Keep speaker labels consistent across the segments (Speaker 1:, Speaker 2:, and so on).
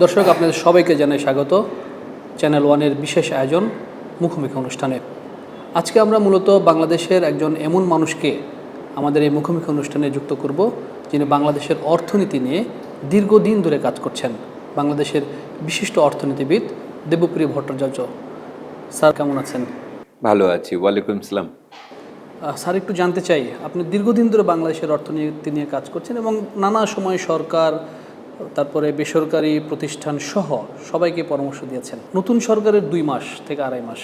Speaker 1: দর্শক, আপনাদের সবাইকে জানাই স্বাগত চ্যানেল ওয়ানের বিশেষ আয়োজন মুখোমুখি অনুষ্ঠানে। আজকে আমরা মূলত বাংলাদেশের একজন এমন মানুষকে আমাদের এই মুখোমুখি অনুষ্ঠানে যুক্ত করব, যিনি বাংলাদেশের অর্থনীতি নিয়ে দীর্ঘদিন ধরে কাজ করছেন। বাংলাদেশের বিশিষ্ট অর্থনীতিবিদ দেবপ্রিয় ভট্টাচার্য। স্যার, কেমন আছেন?
Speaker 2: ভালো আছি, ওয়ালাইকুম আসসালাম।
Speaker 1: স্যার, একটু জানতে চাই, আপনি দীর্ঘদিন ধরে বাংলাদেশের অর্থনীতি নিয়ে কাজ করছেন এবং নানা সময় সরকার, তারপরে বেসরকারি প্রতিষ্ঠান সহ সবাইকে পরামর্শ দিয়েছেন। নতুন সরকারের 2 মাস থেকে 2.5 মাস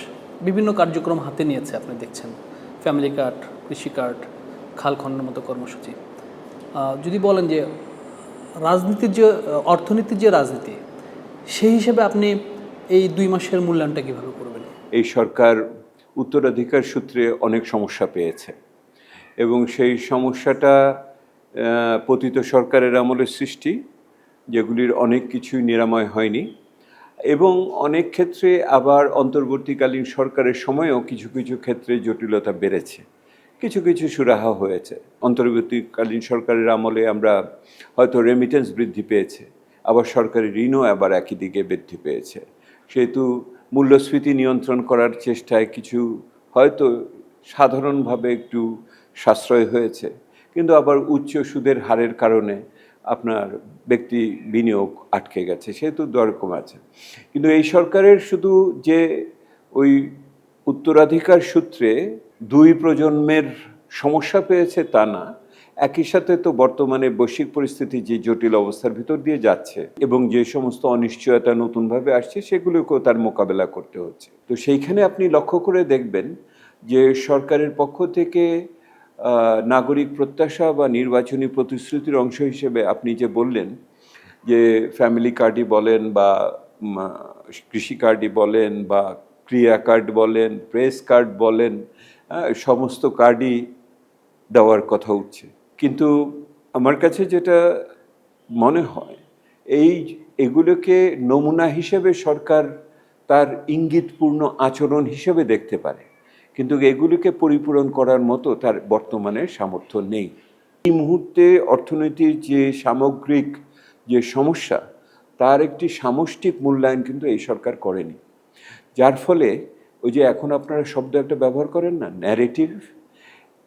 Speaker 1: বিভিন্ন কার্যক্রম হাতে নিয়েছে, আপনি দেখছেন ফ্যামিলি কার্ড, কৃষি কার্ড, খাল খননের মতো কর্মসূচি। যদি বলেন যে রাজনীতির যে অর্থনীতির যে রাজনীতি, সেই হিসেবে আপনি এই 2 মাসের মূল্যায়নটা কীভাবে করবেন?
Speaker 2: এই সরকার উত্তরাধিকার সূত্রে অনেক সমস্যা পেয়েছে এবং সেই সমস্যাটা পতিত সরকারের আমলের সৃষ্টি, যেগুলির অনেক কিছুই নিরাময় হয়নি এবং অনেক ক্ষেত্রে আবার অন্তর্বর্তীকালীন সরকারের সময়েও কিছু কিছু ক্ষেত্রে জটিলতা বেড়েছে, কিছু কিছু সুরাহা হয়েছে। অন্তর্বর্তীকালীন সরকারের আমলে আমরা হয়তো রেমিটেন্স বৃদ্ধি পেয়েছে, আবার সরকারি ঋণও আবার একই দিকে বৃদ্ধি পেয়েছে। সেহেতু মূল্যস্ফীতি নিয়ন্ত্রণ করার চেষ্টায় কিছু হয়তো সাধারণভাবে একটু সাশ্রয় হয়েছে, কিন্তু আবার উচ্চ সুদের হারের কারণে আপনার ব্যক্তি বিনিয়োগ আটকে গেছে, সেহেতু দর কমে আছে। কিন্তু এই সরকারের শুধু যে ওই উত্তরাধিকার সূত্রে 2 প্রজন্মের সমস্যা পেয়েছে তা না, একই সাথে তো বর্তমানে বৈশ্বিক পরিস্থিতি যে জটিল অবস্থার ভিতর দিয়ে যাচ্ছে এবং যে সমস্ত অনিশ্চয়তা নতুনভাবে আসছে, সেগুলোকেও তার মোকাবেলা করতে হচ্ছে। তো সেইখানে আপনি লক্ষ্য করে দেখবেন যে সরকারের পক্ষ থেকে নাগরিক প্রত্যাশা বা নির্বাচনী প্রতিশ্রুতির অংশ হিসেবে আপনি যে বললেন যে ফ্যামিলি কার্ডই বলেন বা কৃষি কার্ডই বলেন বা ক্রিয়া কার্ড বলেন, প্রেস কার্ড বলেন, সমস্ত কার্ডই দেওয়ার কথা উঠছে। কিন্তু আমার কাছে যেটা মনে হয়, এগুলোকে নমুনা হিসেবে সরকার তার ইঙ্গিতপূর্ণ আচরণ হিসেবে দেখতে পারে, কিন্তু এগুলিকে পরিপূরণ করার মতো তার বর্তমানে সামর্থ্য নেই। এই মুহূর্তে অর্থনীতির যে সামগ্রিক যে সমস্যা, তার একটি সামষ্টিক মূল্যায়ন কিন্তু এই সরকার করেনি, যার ফলে ওই যে এখন আপনারা শব্দ একটা ব্যবহার করেন না, ন্যারেটিভ,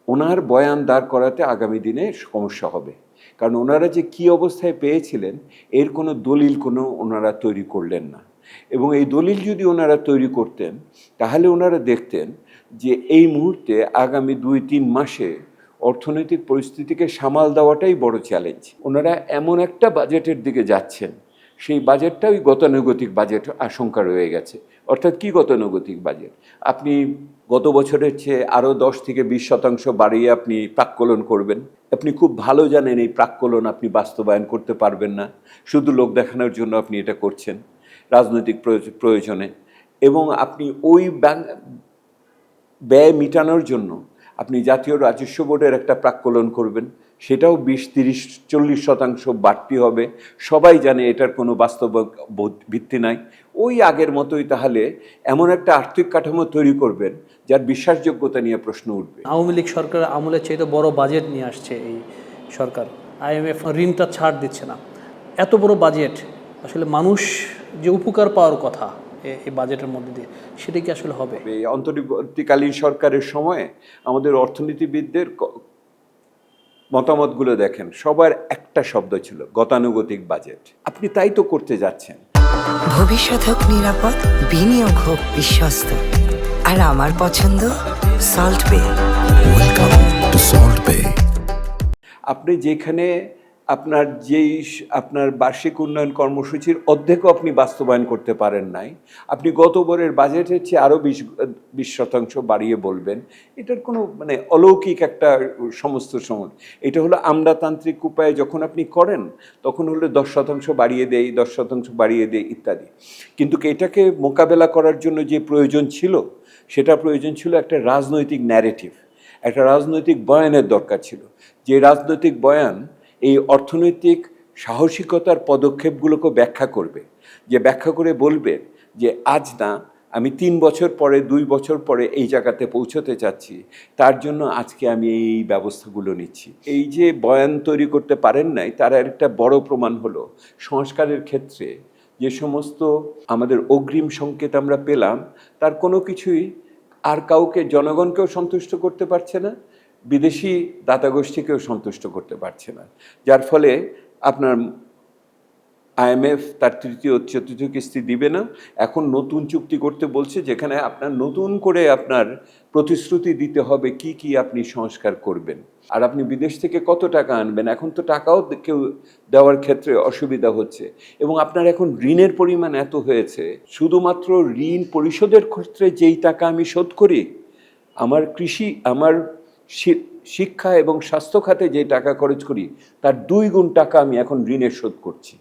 Speaker 2: ওনার বয়ান দাঁড় করাতে আগামী দিনে সমস্যা হবে। কারণ ওনারা যে কী অবস্থায় পেয়েছিলেন এর কোনো দলিল ওনারা তৈরি করলেন না, এবং এই দলিল যদি ওনারা তৈরি করতেন তাহলে ওনারা দেখতেন যে এই মুহূর্তে আগামী 2-3 মাসে অর্থনৈতিক পরিস্থিতিকে সামাল দেওয়াটাই বড় চ্যালেঞ্জ। ওনারা এমন একটা বাজেটের দিকে যাচ্ছেন, সেই বাজেটটা ওই গতানুগতিক বাজেট আশঙ্কা রয়ে গেছে। অর্থাৎ কি গতানুগতিক বাজেট? আপনি গত বছরের চেয়ে আরও 10-20% বাড়িয়ে আপনি প্রাক্কলন করবেন। আপনি খুব ভালো জানেন এই প্রাক্কলন আপনি বাস্তবায়ন করতে পারবেন না, শুধু লোক দেখানোর জন্য আপনি এটা করছেন রাজনৈতিক প্রয়োজনে, এবং আপনি ওই ব্যয় মেটানোর জন্য আপনি জাতীয় রাজস্ব বোর্ডের একটা প্রাক্কলন করবেন, সেটাও 20-30-40% বাড়তি হবে। সবাই জানে এটার কোনো বাস্তব ভিত্তি নাই। ওই আগের মতোই তাহলে এমন একটা আর্থিক কাঠামো তৈরি করবেন যার বিশ্বাসযোগ্যতা নিয়ে প্রশ্ন উঠবে।
Speaker 1: আওয়ামী লীগ সরকার আমলের চাইতে বড় বাজেট নিয়ে আসছে এই সরকার। IMF ঋণটা ছাড় দিচ্ছে না। এত বড় বাজেট, আসলে মানুষ যে উপকার পাওয়ার কথা এই বাজেটের মধ্যে দিয়ে, সেটা কি আসলে হবে?
Speaker 2: এই অন্তর্বর্তীকালীন সরকারের সময়ে আমাদের অর্থনীতিবিদদের মতামতগুলো দেখেন, সবার একটা শব্দ ছিল গতানুগতিক বাজেট। আপনি তাই তো করতে যাচ্ছেন।
Speaker 3: ভবিষ্যৎ হোক নিরাপদ, বিনিয়োগ হোক বিশ্বস্ত, আর আমার পছন্দ সল্ট বে।
Speaker 4: ওয়েলকাম টু সল্ট বে।
Speaker 2: আপনি যেখানে আপনার বার্ষিক উন্নয়ন কর্মসূচির অর্ধেকও আপনি বাস্তবায়ন করতে পারেন নাই, আপনি গতবারের বাজেটের চেয়ে আরও 20% বাড়িয়ে বলবেন, এটার কোনো অলৌকিক একটা সমস্ত সময়। এটা হলো আমলাতান্ত্রিক উপায়ে যখন আপনি করেন তখন হলো 10% বাড়িয়ে দেই, 10% বাড়িয়ে দেই ইত্যাদি। কিন্তু এটাকে মোকাবেলা করার জন্য যে প্রয়োজন ছিল, সেটা প্রয়োজন ছিল একটা রাজনৈতিক ন্যারেটিভ, একটা রাজনৈতিক বয়ানের দরকার ছিল, যে রাজনৈতিক বয়ান এই অর্থনৈতিক সাহসিকতার পদক্ষেপগুলোকে ব্যাখ্যা করবে, যে ব্যাখ্যা করে বলবে যে আজ না, আমি 3 বছর পরে, 2 বছর পরে এই জায়গাতে পৌঁছতে চাচ্ছি, তার জন্য আজকে আমি এই ব্যবস্থাগুলো নিচ্ছি। এই যে বয়ান তৈরি করতে পারেন নাই, তার একটা বড় প্রমাণ হলো সংস্কারের ক্ষেত্রে যে সমস্ত আমাদের অগ্রিম সংকেত আমরা পেলাম তার কোনো কিছুই আর কাউকে জনগণকেও সন্তুষ্ট করতে পারছে না, বিদেশি দাতাগোষ্ঠীকেও সন্তুষ্ট করতে পারছে না, যার ফলে আপনার IMF তার তৃতীয় চতুর্থ কিস্তি দিবে না। এখন নতুন চুক্তি করতে বলছে, যেখানে আপনার নতুন করে আপনার প্রতিশ্রুতি দিতে হবে কি কি আপনি সংস্কার করবেন, আর আপনি বিদেশ থেকে কত টাকা আনবেন। এখন তো টাকাও কেউ দেওয়ার ক্ষেত্রে অসুবিধা হচ্ছে, এবং আপনার এখন ঋণের পরিমাণ এত হয়েছে, শুধুমাত্র ঋণ পরিশোধের ক্ষেত্রে যেই টাকা আমি শোধ করি, আমার কৃষি, আমার শিক্ষা এবং স্বাস্থ্য খাতে যে টাকা খরচ করি তার 2 গুণ টাকা আমি এখন ঋণের শোধ করছি।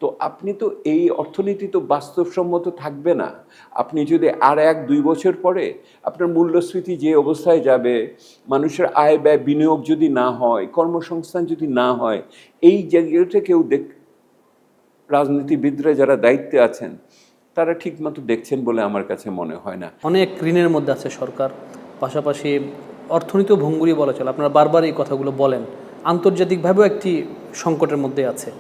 Speaker 2: তো আপনি তো এই অর্থনীতি তো বাস্তবসম্মত থাকবে না। আপনি যদি আর 1-2 বছর পরে আপনার মূল্যস্ফীতি যে অবস্থায় যাবে, মানুষের আয় ব্যয় বিনিয়োগ যদি না হয়, কর্মসংস্থান যদি না হয়, এই জায়গাটা কেউ রাজনীতিবিদরা যারা দায়িত্বে আছেন তারা ঠিকমতো দেখছেন বলে আমার কাছে মনে হয় না।
Speaker 1: অনেক ঋণের মধ্যে আছে সরকার, পাশাপাশি অর্থনীতিও ভঙ্গুরই বলা চলে। আপনারা বারবার এই কথাগুলো বলেন, আন্তর্জাতিকভাবেও একটি সংকটের মধ্যে আছে।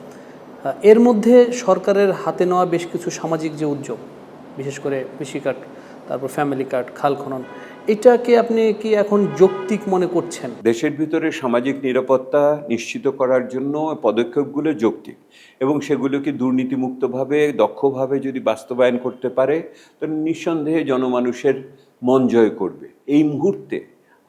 Speaker 1: এর মধ্যে সরকারের হাতে নেওয়া বেশ কিছু সামাজিক যে উদ্যোগ, বিশেষ করে কৃষি কার্ড, তারপর ফ্যামিলি কার্ড, খাল খনন, এটাকে আপনি কি এখন যৌক্তিক মনে করছেন?
Speaker 2: দেশের ভিতরে সামাজিক নিরাপত্তা নিশ্চিত করার জন্য পদক্ষেপগুলো যৌক্তিক, এবং সেগুলোকে দুর্নীতিমুক্তভাবে দক্ষভাবে যদি বাস্তবায়ন করতে পারে তাহলে নিঃসন্দেহে জনমানুষের মন জয় করবে। এই মুহূর্তে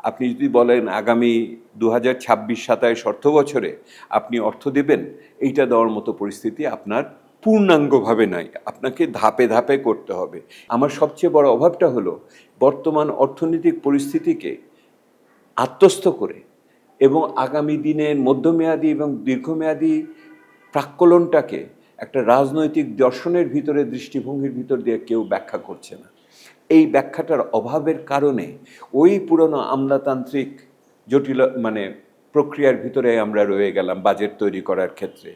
Speaker 2: আপনি যদি বলেন আগামী 2026-27 অর্থ বছরে আপনি অর্থ দেবেন, এইটা দেওয়ার মতো পরিস্থিতি আপনার পূর্ণাঙ্গভাবে নাই, আপনাকে ধাপে ধাপে করতে হবে। আমার সবচেয়ে বড় অভাবটা হলো বর্তমান অর্থনৈতিক পরিস্থিতিকে আত্মস্থ করে এবং আগামী দিনের মধ্যমেয়াদী এবং দীর্ঘমেয়াদী প্রাক্কলনটাকে একটা রাজনৈতিক দর্শনের ভিতরে, দৃষ্টিভঙ্গির ভিতর দিয়ে কেউ ব্যাখ্যা করছে না। এই ব্যাখ্যাটার অভাবের কারণে ওই পুরনো আমলাতান্ত্রিক জটিল প্রক্রিয়ার ভিতরে আমরা রয়ে গেলাম বাজেট তৈরি করার ক্ষেত্রে।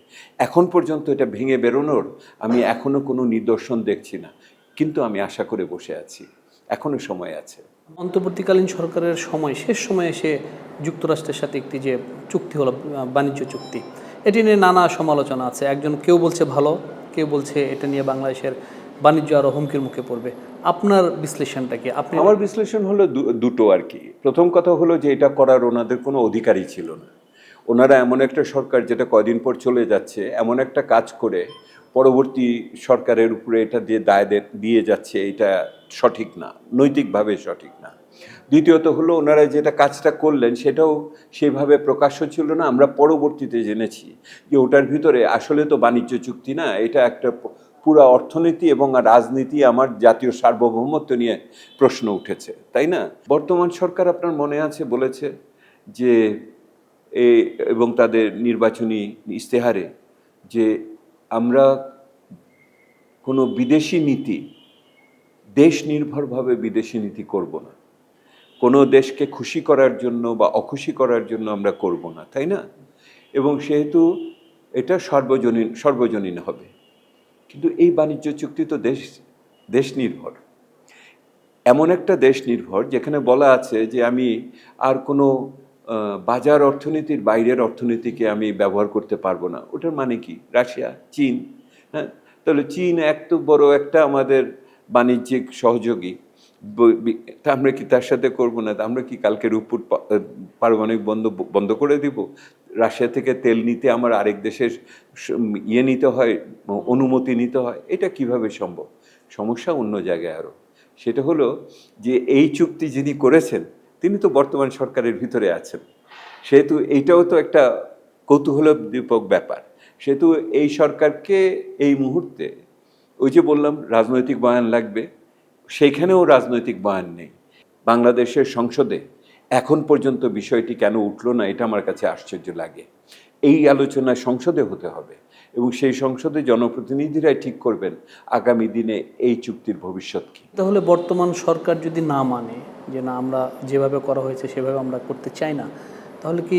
Speaker 2: এখন পর্যন্ত এটা ভেঙে বেরোনোর আমি এখনো কোনো নিদর্শন দেখছি না, কিন্তু আমি আশা করে বসে আছি, এখনো সময় আছে।
Speaker 1: অন্তর্বর্তীকালীন সরকারের সময়, শেষ সময়ে এসে যুক্তরাষ্ট্রের সাথে একটি যে চুক্তি হলো, বাণিজ্য চুক্তি, এটি নিয়ে নানা সমালোচনা আছে। কেউ বলছে ভালো, কেউ বলছে এটা নিয়ে বাংলাদেশের বাণিজ্য আরও হুমকির মুখে পড়বে। আপনার বিশ্লেষণটা কি?
Speaker 2: আমার বিশ্লেষণ হলো দুটো আর কি। প্রথম কথা হলো যে এটা করার ওনাদের কোনো অধিকারই ছিল না। ওনারা এমন একটা সরকার যেটা কয়দিন পর চলে যাচ্ছে, এমন একটা কাজ করে পরবর্তী সরকারের উপরে এটা দিয়ে দায় দিয়ে যাচ্ছে, এটা সঠিক না, নৈতিকভাবে সঠিক না। দ্বিতীয়ত হলো ওনারা যেটা কাজটা করলেন সেটাও সেভাবে প্রকাশ্য ছিল না। আমরা পরবর্তীতে জেনেছি যে ওটার ভিতরে আসলে তো বাণিজ্য চুক্তি না, এটা একটা পুরা অর্থনীতি এবং রাজনীতি, আমার জাতীয় সার্বভৌমত্ব নিয়ে প্রশ্ন উঠেছে, তাই না? বর্তমান সরকার আপনার মনে আছে বলেছে যে এবং তাদের নির্বাচনী ইশতেহারে যে আমরা কোনো বিদেশি নীতি, দেশ নির্ভরভাবে বিদেশি নীতি করব না, কোনো দেশকে খুশি করার জন্য বা অখুশি করার জন্য আমরা করব না, তাই না? এবং সেহেতু এটা সর্বজনীন হবে। কিন্তু এই বাণিজ্য চুক্তি তো দেশ নির্ভর, এমন একটা দেশ নির্ভর যেখানে বলা আছে যে আমি আর কোনো বাজার অর্থনীতির বাইরের অর্থনীতিকে আমি ব্যবহার করতে পারবো না। ওটার মানে কি? রাশিয়া, চীন, হ্যাঁ, তাহলে চীন এত বড় একটা আমাদের বাণিজ্যিক সহযোগী, তা আমরা কি তার সাথে করবো না? আমরা কি কালকে রূপপুর পারমাণবিক বন্ধ করে দিব? রাশিয়া থেকে তেল নিতে আমার আরেক দেশের নিতে হয়, অনুমতি নিতে হয়, এটা কিভাবে সম্ভব? সমস্যা অন্য জায়গায় আরও। সেটা হলো যে এই চুক্তি যিনি করেছেন তিনি তো বর্তমান সরকারের ভিতরে আছেন, সেহেতু এইটাও তো একটা কৌতূহলোদ্দীপক ব্যাপার। সেহেতু এই সরকারকে এই মুহূর্তে, ওই যে বললাম রাজনৈতিক বয়ান লাগবে, সেইখানেও রাজনৈতিক বয়ান নেই। বাংলাদেশের সংসদে এখন পর্যন্ত বিষয়টি কেন উঠলো না, এটা আমার কাছে আশ্চর্য লাগে। এই আলোচনা সংসদে হতে হবে এবং সেই সংসদে জনপ্রতিনিধিরাই ঠিক করবেন আগামী দিনে এই চুক্তির ভবিষ্যৎ কী।
Speaker 1: তাহলে বর্তমান সরকার যদি না মানে যে না, আমরা যেভাবে করা হয়েছে সেভাবে আমরা করতে চাই না, তাহলে কি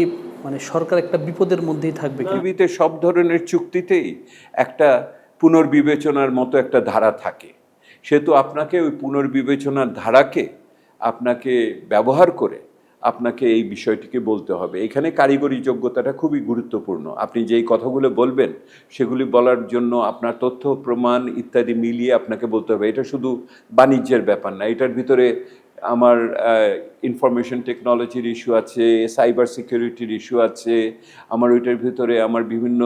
Speaker 1: সরকার একটা বিপদের মধ্যেই থাকবে?
Speaker 2: পৃথিবীতে সব ধরনের চুক্তিতেই একটা পুনর্বিবেচনার মতো একটা ধারা থাকে, সেহেতু আপনাকে ওই পুনর্বিবেচনার ধারাকে আপনাকে ব্যবহার করে আপনাকে এই বিষয়টিকে বলতে হবে। এখানে কারিগরি যোগ্যতাটা খুবই গুরুত্বপূর্ণ। আপনি যেই কথাগুলো বলবেন সেগুলি বলার জন্য আপনার তথ্য প্রমাণ ইত্যাদি মিলিয়ে আপনাকে বলতে হবে। এটা শুধু বাণিজ্যের ব্যাপার না, এটার ভিতরে আমার ইনফরমেশন টেকনোলজির ইস্যু আছে, সাইবার সিকিউরিটির ইস্যু আছে, আমার ওইটার ভিতরে আমার বিভিন্ন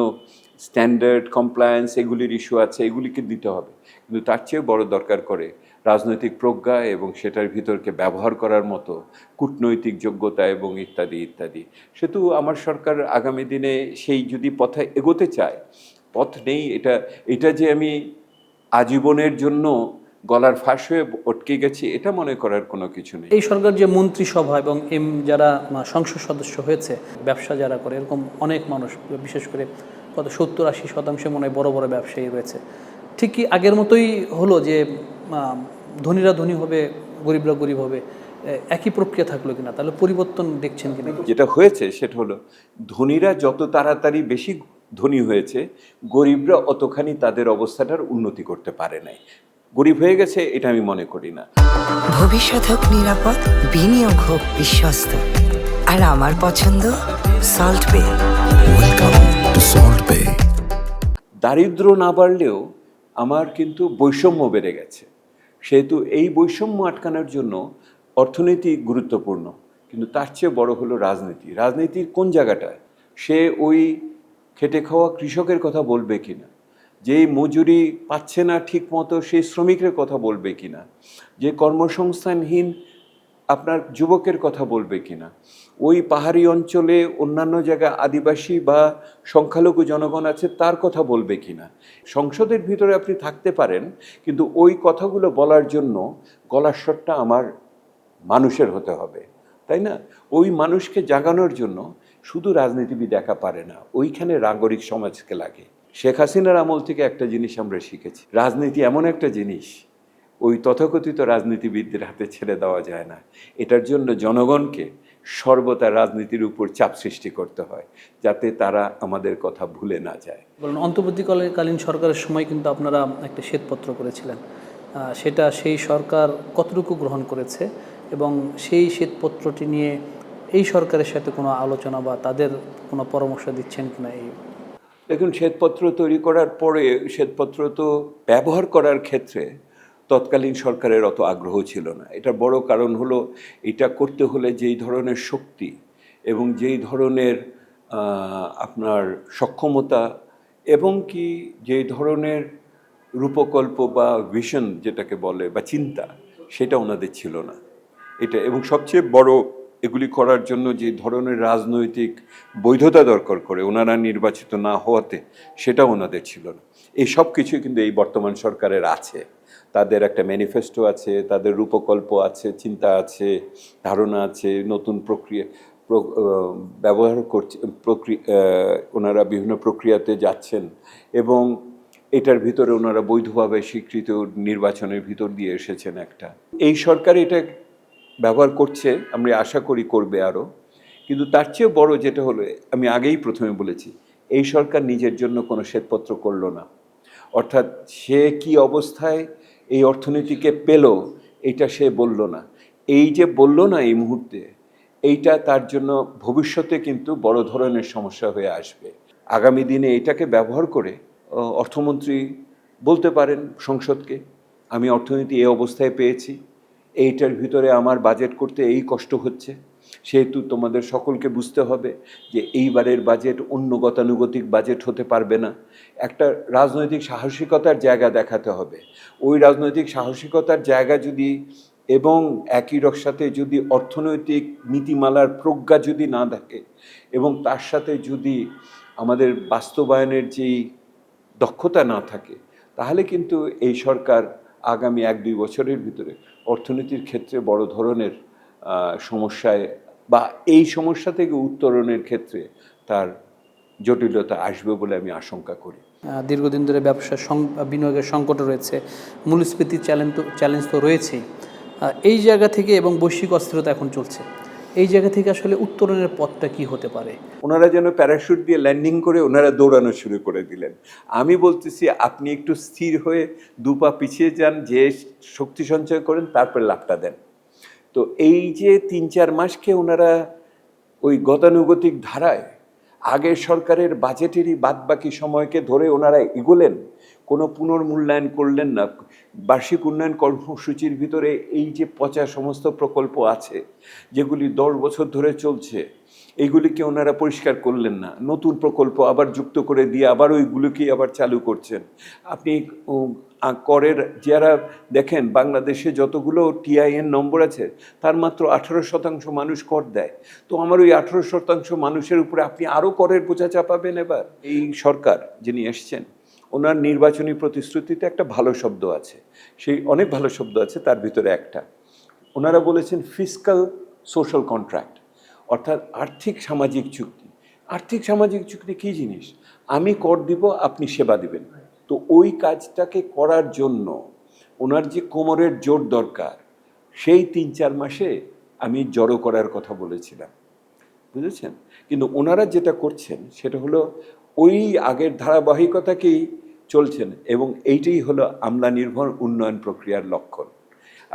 Speaker 2: স্ট্যান্ডার্ড কমপ্লায়েন্স এগুলির ইস্যু আছে, এগুলিকে দিতে হবে। কিন্তু তার চেয়ে বড় দরকার করে রাজনৈতিক প্রজ্ঞা এবং সেটার ভিতরকে ব্যবহার করার মতো কূটনৈতিক যোগ্যতা এবং ইত্যাদি ইত্যাদি। সেহেতু আমার সরকার আগামী দিনে সেই যদি পথে এগোতে চায়, পথ নেই। এটা যে আমি আজীবনের জন্য গলার ফাঁস হয়ে আটকে গেছি এটা মনে করার কোনো কিছু নেই।
Speaker 1: এই সরকার যে মন্ত্রিসভা এবং যারা সংসদ সদস্য হয়েছে, ব্যবসা যারা করে, এরকম অনেক মানুষ, বিশেষ করে কত 70-80% মনে হয় বড় বড় ব্যবসায়ী রয়েছে। ঠিক কি আগের মতোই হলো যে ধনীরা ধনী হবে, গরিবরা গরিব হবে, একই প্রক্রিয়া থাকলো কিনা? তাহলে পরিবর্তন দেখছেন কিনা?
Speaker 2: যেটা হয়েছে সেটা হলো ধনীরা যত তাড়াতাড়ি বেশি ধনী হয়েছে, গরিবরা অতখানি তাদের অবস্থাটার উন্নতি করতে পারে নাই। গরিব হয়ে গেছে এটা আমি মনে করি না।
Speaker 3: ভবিষ্যৎ হোক নিরাপদ, বিনিয়োগ হোক বিশ্বস্ত, আর আমার পছন্দ সল্ট বে।
Speaker 4: Welcome to Salt Bay.
Speaker 2: দারিদ্র না বাড়লেও আমার কিন্তু বৈষম্য বেড়ে গেছে। সেহেতু এই বৈষম্য আটকানোর জন্য অর্থনীতি গুরুত্বপূর্ণ, কিন্তু তার চেয়ে বড় হলো রাজনীতি। রাজনীতির কোন জায়গাটায় সে ওই খেটে খাওয়া কৃষকের কথা বলবে কিনা, যেই মজুরি পাচ্ছে না ঠিক মতো সেই শ্রমিকের কথা বলবে কিনা, যে কর্মসংস্থানহীন আপনার যুবকের কথা বলবে কিনা, ওই পাহাড়ি অঞ্চলে অন্যান্য জায়গায় আদিবাসী বা সংখ্যালঘু জনগণ আছে তার কথা বলবে কিনা। সংসদের ভিতরে আপনি থাকতে পারেন, কিন্তু ওই কথাগুলো বলার জন্য গলার স্বরটা আমার মানুষের হতে হবে, তাই না? ওই মানুষকে জাগানোর জন্য শুধু রাজনীতিবিদ একা পারে না, ওইখানে নাগরিক সমাজকে লাগে। শেখ হাসিনার আমল থেকে একটা জিনিস আমরা শিখেছি, রাজনীতি এমন একটা জিনিস ওই তথাকথিত রাজনীতিবিদদের হাতে ছেড়ে দেওয়া যায় না। এটার জন্য জনগণকে সর্বদা রাজনীতির উপর চাপ সৃষ্টি করতে হয়, যাতে তারা আমাদের কথা ভুলে না যায়।
Speaker 1: বলুন, অন্তর্বর্তীকালীন সরকারের সময় কিন্তু আপনারা একটা শ্বেতপত্র করেছিলেন, সেটা সেই সরকার কতটুকু গ্রহণ করেছে এবং সেই শ্বেতপত্রটি নিয়ে এই সরকারের সাথে কোনো আলোচনা বা তাদের কোনো পরামর্শ দিচ্ছেন কিনা? এই
Speaker 2: দেখুন, শ্বেতপত্র তৈরি করার পরে শ্বেতপত্র তো ব্যবহার করার ক্ষেত্রে তৎকালীন সরকারের অত আগ্রহ ছিল না। এটার বড় কারণ হলো এটা করতে হলে যেই ধরনের শক্তি এবং যেই ধরনের আপনার সক্ষমতা এবং কি যেই ধরনের রূপকল্প বা ভিশন যেটাকে বলে বা চিন্তা, সেটা ওনাদের ছিল না। এটা এবং সবচেয়ে বড় এগুলি করার জন্য যে ধরনের রাজনৈতিক বৈধতা দরকার করে ওনারা নির্বাচিত না হওয়াতে, সেটা ওনাদের ছিল না। এই সব কিছুই কিন্তু এই বর্তমান সরকারের আছে। তাদের একটা ম্যানিফেস্টো আছে, তাদের রূপকল্প আছে, চিন্তা আছে, ধারণা আছে, নতুন প্রক্রিয়া ব্যবহার করছে, ওনারা বিভিন্ন প্রক্রিয়াতে যাচ্ছেন এবং এটার ভিতরে ওনারা বৈধভাবে স্বীকৃত নির্বাচনের ভিতর দিয়ে এসেছেন একটা। এই সরকার এটা ব্যবহার করছে, আমরা আশা করি করবে আরও। কিন্তু তার চেয়ে বড় যেটা হলো, আমি আগেই প্রথমে বলেছি, এই সরকার নিজের জন্য কোনো শ্বেতপত্র করলো না। অর্থাৎ সে কি অবস্থায় এই অর্থনীতিকে পেল এইটা সে বলল না। এই যে বলল না এই মুহূর্তে, এইটা তার জন্য ভবিষ্যতে কিন্তু বড় ধরনের সমস্যা হয়ে আসবে। আগামী দিনে এটাকে ব্যবহার করে অর্থমন্ত্রী বলতে পারেন সংসদকে, আমি অর্থনীতি এই অবস্থায় পেয়েছি, এইটার ভিতরে আমার বাজেট করতে এই কষ্ট হচ্ছে, সেহেতু তোমাদের সকলকে বুঝতে হবে যে এইবারের বাজেট অন্য গতানুগতিক বাজেট হতে পারবে না। একটা রাজনৈতিক সাহসিকতার জায়গা দেখাতে হবে। ওই রাজনৈতিক সাহসিকতার জায়গা যদি এবং একই সাথে যদি অর্থনৈতিক নীতিমালার প্রজ্ঞা যদি না থাকে এবং তার সাথে যদি আমাদের বাস্তবায়নের যেই দক্ষতা না থাকে, তাহলে কিন্তু এই সরকার আগামী 1-2 বছরের ভিতরে অর্থনীতির ক্ষেত্রে বড় ধরনের সমস্যায় বা এই সমস্যা থেকে উত্তরণের ক্ষেত্রে তার জটিলতা আসবে বলে আমি আশঙ্কা করি।
Speaker 1: দীর্ঘদিন ধরে ব্যবসা বিনিয়োগের সংকট রয়েছে, মূল্যস্ফীতির চ্যালেঞ্জ তো রয়েছেই। এই জায়গা থেকে এবং বৈশ্বিক অস্থিরতা এখন চলছে, এই জায়গা থেকে আসলে উত্তরণের পথটা কি হতে পারে?
Speaker 2: ওনারা যেন প্যারাশুট দিয়ে ল্যান্ডিং করে ওনারা দৌড়ানো শুরু করে দিলেন। আমি বলতেছি আপনি একটু স্থির হয়ে 2 পা পিছিয়ে যান, যে শক্তি সঞ্চয় করেন, তারপরে লাফটা দেন। তো এই যে ৩-৪ মাসকে ওনারা ওই গতানুগতিক ধারায় আগের সরকারের বাজেটেরই বাদবাকি সময়কে ধরে ওনারা এগোলেন, কোনো পুনর্মূল্যায়ন করলেন না। বার্ষিক উন্নয়ন কর্মসূচির ভিতরে এই যে পচা সমস্ত প্রকল্প আছে যেগুলি ১০ বছর ধরে চলছে, এইগুলিকে ওনারা পরিষ্কার করলেন না, নতুন প্রকল্প আবার যুক্ত করে দিয়ে আবার ওইগুলোকেই আবার চালু করছেন। আপনি করের যারা দেখেন বাংলাদেশে যতগুলো টিআইএন নম্বর আছে তার মাত্র 18% মানুষ কর দেয়। তো আমার ওই 18% মানুষের উপরে আপনি আরও করের বোঝা চাপাবেন। এবার এই সরকার যিনি এসছেন ওনার নির্বাচনী প্রতিশ্রুতিতে একটা ভালো শব্দ আছে, সেই অনেক ভালো শব্দ আছে, তার ভিতরে একটা ওনারা বলেছেন ফিসক্যাল সোশ্যাল কন্ট্রাক্ট, অর্থাৎ আর্থিক সামাজিক চুক্তি। আর্থিক সামাজিক চুক্তি কী জিনিস? আমি কর দিব, আপনি সেবা দিবেন। তো ওই কাজটাকে করার জন্য ওনার যে কোমরের জোর দরকার, সেই ৩-৪ মাসে আমি জড়ো করার কথা বলেছিলাম, বুঝেছেন? কিন্তু ওনারা যেটা করছেন সেটা হলো ওই আগের ধারাবাহিকতাকেই চলছেন, এবং এইটাই হলো আমলা নির্ভর উন্নয়ন প্রক্রিয়ার লক্ষণ।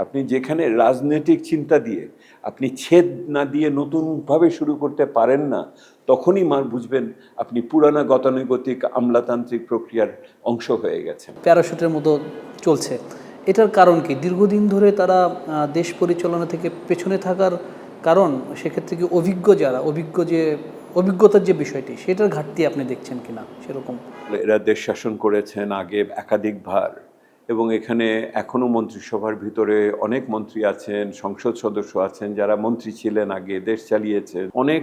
Speaker 2: আপনি যেখানে রাজনৈতিক চিন্তা দিয়ে আপনি ছেদ না দিয়ে নতুনভাবে শুরু করতে পারেন না, তখনই বুঝবেন আপনি পুরানা গতানুগতিক আমলাতান্ত্রিক প্রক্রিয়ার অংশ হয়ে গেছেন।
Speaker 1: প্যারাশুটের মতো চলছে। এটার কারণ কি? দীর্ঘদিন ধরে তারা দেশ পরিচালনা থেকে পেছনে থাকার কারণ, সেক্ষেত্রে কি অভিজ্ঞতার যে বিষয়টি, সেটার ঘাটতি আপনি দেখছেন কিনা সেরকম?
Speaker 2: এরা দেশ শাসন করেছেন আগে একাধিকবার, এবং এখানে এখনও মন্ত্রিসভার ভিতরে অনেক মন্ত্রী আছেন, সংসদ সদস্য আছেন যারা মন্ত্রী ছিলেন আগে, দেশ চালিয়েছেন। অনেক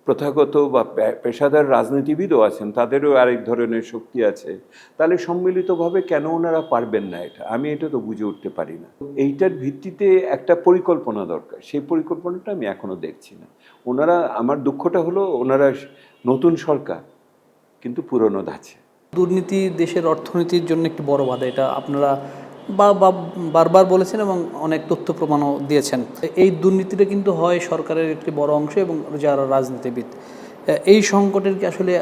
Speaker 2: প্রথাগত বা পেশাদার রাজনীতিবিদও আছেন, তাদেরও আরেক ধরনের শক্তি আছে। তাহলে সম্মিলিতভাবে কেন ওনারা পারবেন না এটা? আমি এটা তো বুঝে উঠতে পারি না। এইটার ভিত্তিতে একটা পরিকল্পনা দরকার, সেই পরিকল্পনাটা আমি এখনও দেখছি না। ওনারা, আমার দুঃখটা হলো ওনারা নতুন সরকার কিন্তু পুরনো ধাঁচে।
Speaker 1: দুর্নীতি দেশের অর্থনীতির জন্য একটি বড় বাধা, এটা আপনারা বারবার বলেছেন এবং অনেক তথ্য প্রমাণও দিয়েছেন। এই দুর্নীতিটা কিন্তু হয় সরকারের একটি বড় অংশ এবং যারা রাজনীতিবিদ। এই সংকটের কি আসলে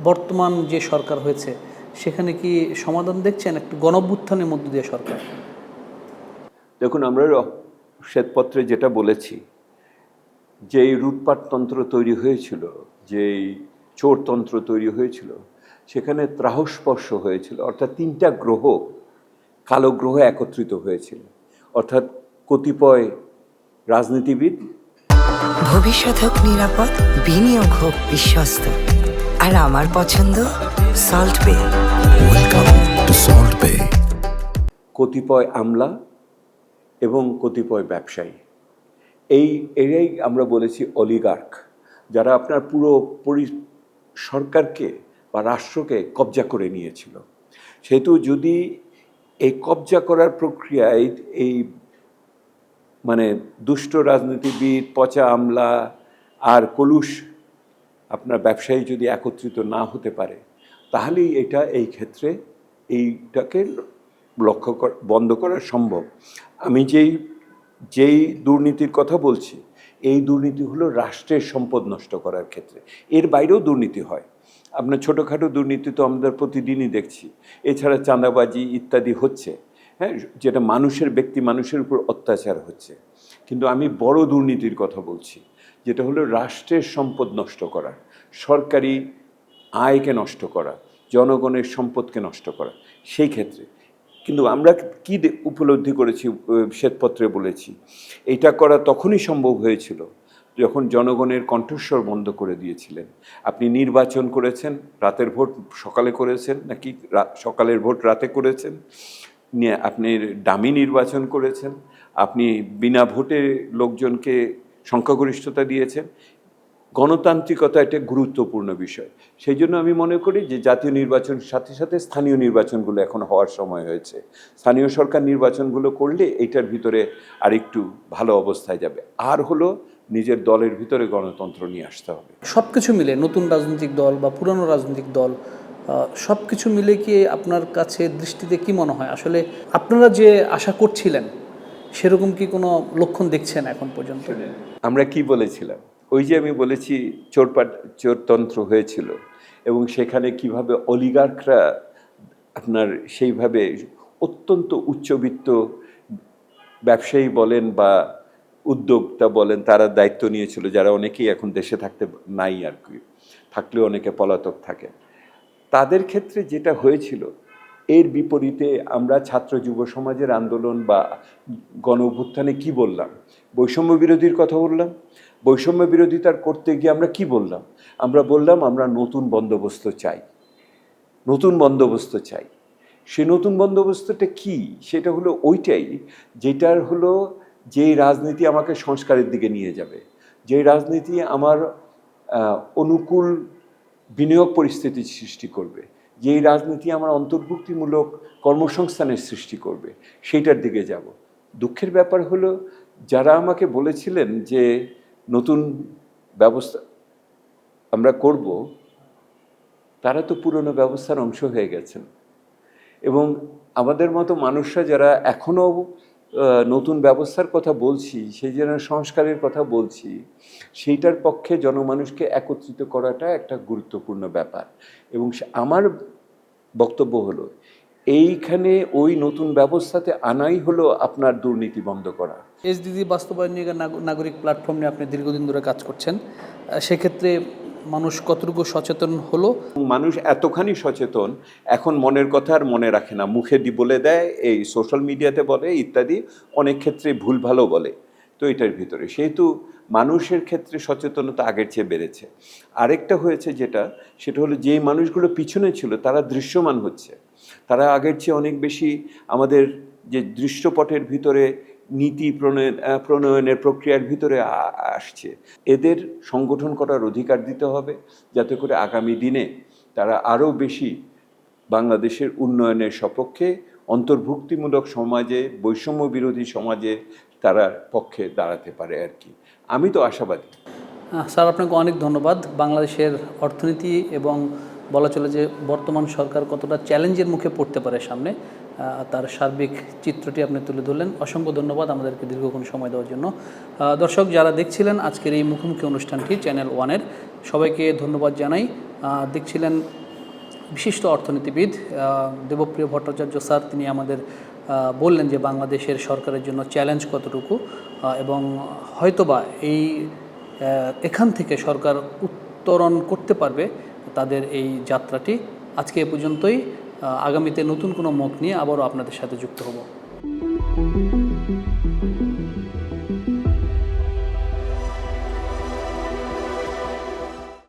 Speaker 1: বর্তমান যে সরকার হয়েছে সেখানে কি সমাধান দেখছেন একটু গণঅভ্যুত্থানের মধ্য দিয়ে সরকার?
Speaker 2: দেখুন, আমরা শ্বেতপত্রে যেটা বলেছি, যেই লুটপাটতন্ত্র তৈরি হয়েছিল, যেই চোরতন্ত্র তৈরি হয়েছিল, সেখানে ত্রাহস্পর্শ হয়েছিল, অর্থাৎ 3টা গ্রহ, কালো গ্রহ একত্রিত হয়েছিল, অর্থাৎ কতিপয় রাজনীতিবিদ।
Speaker 3: ভবিষ্যৎ হোক নিরাপদ, বিনিয়োগ হোক বিশ্বস্ত, আর আমার পছন্দ সল্ট বে।
Speaker 4: Welcome to Salt Bay.
Speaker 2: কতিপয় আমলা এবং কতিপয় ব্যবসায়ী, এরাই আমরা বলেছি অলিগার্ক, যারা আপনার পুরো সরকারকে বা রাষ্ট্রকে কবজা করে নিয়েছিল। সেহেতু যদি এই কবজা করার প্রক্রিয়ায় এই মানে দুষ্ট রাজনীতিবিদ, পচা আমলা আর কলুষ আপনার ব্যবসায়ী যদি একত্রিত না হতে পারে, তাহলেই এটা এই ক্ষেত্রে এইটাকে বন্ধ করা সম্ভব। আমি যেই দুর্নীতির কথা বলছি, এই দুর্নীতি হলো রাষ্ট্রের সম্পদ নষ্ট করার ক্ষেত্রে। এর বাইরেও দুর্নীতি হয়, আপনার ছোটোখাটো দুর্নীতি তো আমরা প্রতিদিনই দেখছি। এছাড়া চাঁদাবাজি ইত্যাদি হচ্ছে, হ্যাঁ, যেটা মানুষের উপর অত্যাচার হচ্ছে। কিন্তু আমি বড় দুর্নীতির কথা বলছি, যেটা হলো রাষ্ট্রের সম্পদ নষ্ট করা, সরকারি আয়কে নষ্ট করা, জনগণের সম্পদকে নষ্ট করা। সেই ক্ষেত্রে কিন্তু আমরা কি উপলব্ধি করেছি, শ্বেতপত্রে বলেছি, এটা করা তখনই সম্ভব হয়েছিল যখন জনগণের কণ্ঠস্বর বন্ধ করে দিয়েছিলেন। আপনি নির্বাচন করেছেন, রাতের ভোট সকালে করেছেন নাকি সকালের ভোট রাতে করেছেন, আপনি ডামি নির্বাচন করেছেন, আপনি বিনা ভোটে লোকজনকে সংখ্যাগরিষ্ঠতা দিয়েছেন। গণতান্ত্রিকতা একটা গুরুত্বপূর্ণ বিষয়। সেই জন্য আমি মনে করি যে জাতীয় নির্বাচনের সাথে সাথে স্থানীয় নির্বাচনগুলো এখন হওয়ার সময় হয়েছে। স্থানীয় সরকার নির্বাচনগুলো করলে এইটার ভিতরে আরেকটু ভালো অবস্থায় যাবে। আর হলো নিজের দলের ভিতরে গণতন্ত্র নিয়ে আসতে হবে।
Speaker 1: সব কিছু মিলে, নতুন রাজনৈতিক দল বা পুরানো রাজনৈতিক দল, সব কিছু মিলে কি আপনার কাছে দৃষ্টিতে কি মনে হয় আসলে আপনারা যে আশা করছিলেন সেরকম কি কোনো লক্ষণ দেখছেন এখন পর্যন্ত?
Speaker 2: আমরা কি বলেছিলাম, ওই যে আমি বলেছি চোরতন্ত্র হয়েছিল, এবং সেখানে কিভাবে অলিগার্করা আপনার সেইভাবে অত্যন্ত উচ্চবিত্ত ব্যবসায়ী বলেন বা উদ্যোক্তা বলেন তারা দায়িত্ব নিয়েছিল, যারা অনেকেই এখন দেশে থাকতে নাই আর কি, থাকলেও অনেকে পলাতক থাকে। তাদের ক্ষেত্রে যেটা হয়েছিল, এর বিপরীতে আমরা ছাত্র যুব সমাজের আন্দোলন বা গণ অভ্যুত্থানে কী বললাম? বৈষম্য বিরোধীর কথা বললাম। বৈষম্য বিরোধিতার করতে গিয়ে আমরা কি বললাম? আমরা বললাম আমরা নতুন বন্দোবস্ত চাই, নতুন বন্দোবস্ত চাই। সে নতুন বন্দোবস্তটা কি? সেটা হলো ওইটাই যেটার হলো যেই রাজনীতি আমাকে সংস্কারের দিকে নিয়ে যাবে, যেই রাজনীতি আমার অনুকূল বিনিয়োগ পরিস্থিতির সৃষ্টি করবে, যেই রাজনীতি আমার অন্তর্ভুক্তিমূলক কর্মসংস্থানের সৃষ্টি করবে, সেইটার দিকে যাব। দুঃখের ব্যাপার হলো যারা আমাকে বলেছিলেন যে নতুন ব্যবস্থা আমরা করব, তারা তো পুরনো ব্যবস্থার অংশ হয়ে গেছেন। এবং আমাদের মতো মানুষরা যারা এখনও নতুন ব্যবস্থার কথা বলছি, সেই জন্য সংস্কারের কথা বলছি, সেইটার পক্ষে জনমানুষকে একত্রিত করাটা একটা গুরুত্বপূর্ণ ব্যাপার। এবং আমার বক্তব্য হলো এইখানে ওই নতুন ব্যবস্থাতে আনাই হলো আপনার দুর্নীতি বন্ধ করা।
Speaker 1: এসডিজি বাস্তবায়ন নিয়ে নাগরিক প্ল্যাটফর্ম নিয়ে আপনি দীর্ঘদিন ধরে কাজ করছেন, সেক্ষেত্রে মানুষ কতটুকু সচেতন হলো?
Speaker 2: মানুষ এতখানি সচেতন, এখন মনের কথা আর মনে রাখে না, মুখে বলে দেয়, এই সোশ্যাল মিডিয়াতে বলে ইত্যাদি, অনেক ক্ষেত্রে ভুল ভালো বলে। তো এটার ভিতরে সেহেতু মানুষের ক্ষেত্রে সচেতনতা আগের চেয়ে বেড়েছে। আরেকটা হয়েছে সেটা হলো যেই মানুষগুলো পিছনে ছিল তারা দৃশ্যমান হচ্ছে, তারা আগের চেয়ে অনেক বেশি আমাদের যে দৃশ্যপটের ভিতরে নীতি প্রণয়নের প্রক্রিয়ার ভিতরে আসছে। এদের সংগঠন করার অধিকার দিতে হবে, যাতে করে আগামী দিনে তারা আরও বেশি বাংলাদেশের উন্নয়নের সপক্ষে, অন্তর্ভুক্তিমূলক সমাজে, বৈষম্য বিরোধী সমাজে তারা পক্ষে দাঁড়াতে পারে আর কি। আমি তো আশাবাদী।
Speaker 1: স্যার, আপনাকে অনেক ধন্যবাদ। বাংলাদেশের অর্থনীতি এবং বলা চলে যে বর্তমান সরকার কতটা চ্যালেঞ্জের মুখে পড়তে পারে সামনে, তার সার্বিক চিত্রটি আপনি তুলে ধরলেন। অসংখ্য ধন্যবাদ আমাদেরকে দীর্ঘক্ষণ সময় দেওয়ার জন্য। দর্শক যারা দেখছিলেন আজকের এই মুখোমুখি অনুষ্ঠানটি চ্যানেল ওয়ানের, সবাইকে ধন্যবাদ জানাই। দেখছিলেন বিশিষ্ট অর্থনীতিবিদ দেবপ্রিয় ভট্টাচার্য স্যার, তিনি আমাদের বললেন যে বাংলাদেশের সরকারের জন্য চ্যালেঞ্জ কতটুকু, এবং হয়তোবা এখান থেকে সরকার উত্তরণ করতে পারবে তাদের এই যাত্রাটি। আজকে এ পর্যন্তই। আগামীতে নতুন কোনো মুখ নিয়ে আবারও আপনাদের সাথে যুক্ত হব।